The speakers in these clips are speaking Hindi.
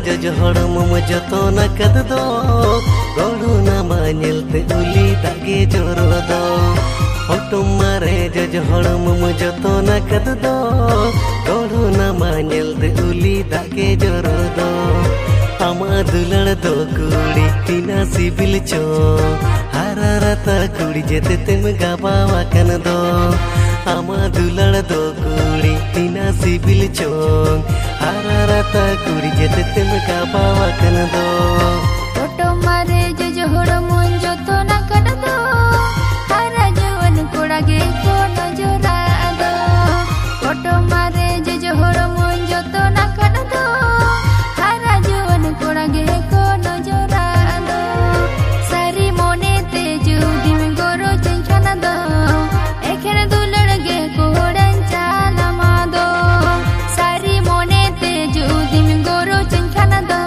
जज हड़म जतन कद दो गड़ो नामा नेलते उली दागे जोरो दो हटम मारे जज हड़म जतन कद दो गड़ो नामा नेलते उली दागे जोरो दो आमा दुलड़ दो कुड़ी तीना सिबिल चो हारा राता कुड़ी जेते तेम गाबावा कन दो आमा दुलड़ दो कुड़ी तीना सिबिल चो हारा राता कुड़ी जेते तेम गाबावा कन दो फोटो मारे जज हड़म जतन कद दो हारा जवन कोड़ा गे को नजरा दो फोटो मारे जज हड़म जतन कद दो हारा जवन कोड़ा गे को नजरा दो सारी मोने ते जुदी में गोरो चंचना दो एखन दुलड़ गे कोड़न चाला मा दो सारी मोने ते जुदी में गोरो चंचना दो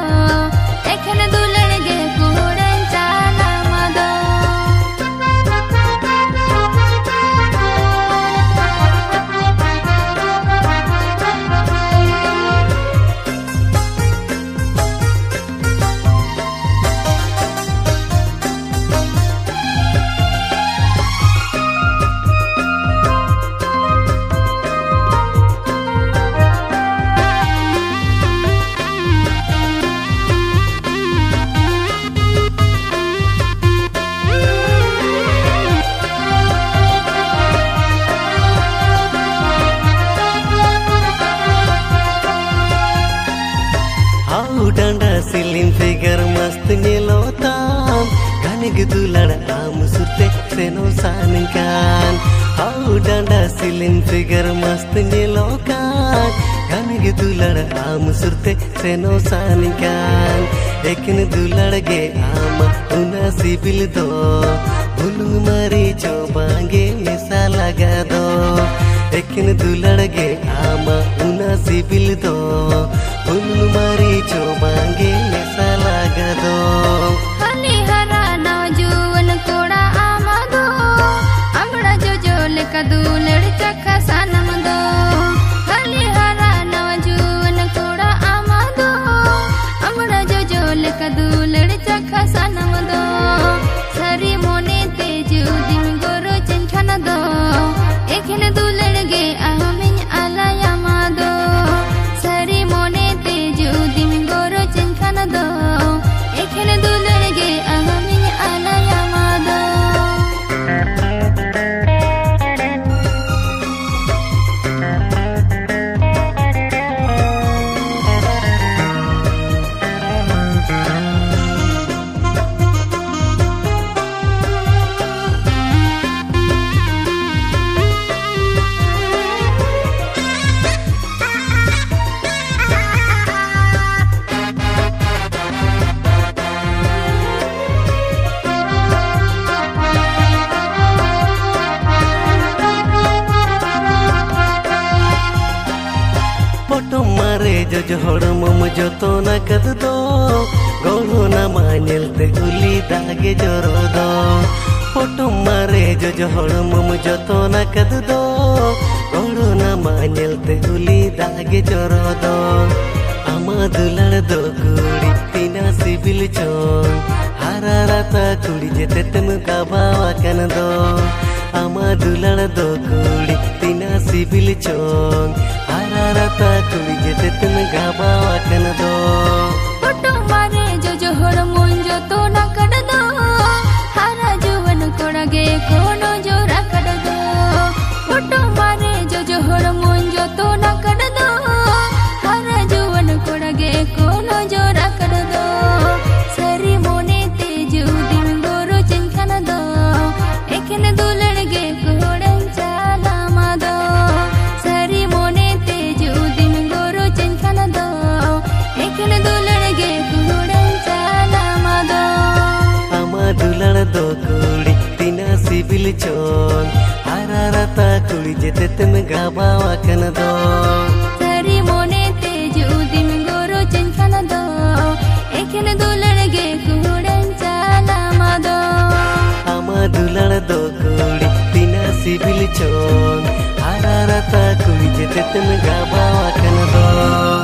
एखन दुलड़ गे कोड़न चाला मा दो डांडा सिलिम फिगर मस्त नीलोताम गाने के दुलड़ आम सुरते सेनो सानकान हाउ डांडा सिलिम फिगर मस्त नीलोकान गाने के दुलड़ आम सुरते सेनो सानकान लेकिन दुलड़ गे आम उना सिबिल दो भुलुंग मारी चौबांगे मिसा लगा दो लेकिन दुलड़ गे आम उना सिबिल दो भुलुंग मारी चौबांगे मिसा लगा दो हली हरा ना जुवन कोड़ा आमा दो अमड़ा जो जो लेका दुलड़ चखा सनम दो हली हरा ना जुवन कोड़ा आमा दो अमड़ा जो जो लेका दुलड़ चखा सनम दो सारी मोने ते जुदी में गोरो चंचना दो एखन दुलड़ गे आमिन आलाया मा दो सारी मोने ते जुदी में गोरो चंचना दो एखन दुलड़ गे आमिन आलाया मा दो फोटो मारे जज हड़म जतन कद दो गड़ो नामा नेलते उली दागे जोरो दो फोटो मारे जज हड़म जतन कद दो गड़ो नामा नेलते उली दागे जोरो दो आमा दुलड़ दो कुड़ी तीना सिबिल चोन हारा राता कुड़ी जेते तेम गाबावा कन दो आमा दुलड़ दो कुड़ी तीना सिबिल चोन हारा राता कुड़ी जेते तेम गाबावा कन दो फोटो मारे जो हड़म जतन कद दो हारा जवन कोड़ा गे कोनो जोरा कद दो फोटो मारे जो हड़म जतन कद दो हारा जवन कोड़ा गे कोनो जोरा कद दो सारी मोने ते जुदी में गोरो चंचना दो एखन दुलड़ गे कोड़न चाला मा दो सारी मोने ते जुदी में गोरो चंचना दो एखन दुलड़ गे कोड़न चाला मा दो आमा दुलड़ दो कुड़ी तीना सिबिल चोन हारा राता कुड़ी जेते तेम गाबावा कन दो सारी मोने ते जुदी में गोरो चंचना दो एखन दुलड़ गे कोड़न चाला मा दो आमा दुलड़ दो कुड़ी तीना सिबिल चोन हारा राता कुड़ी जेते तेम गाबावा कन दो।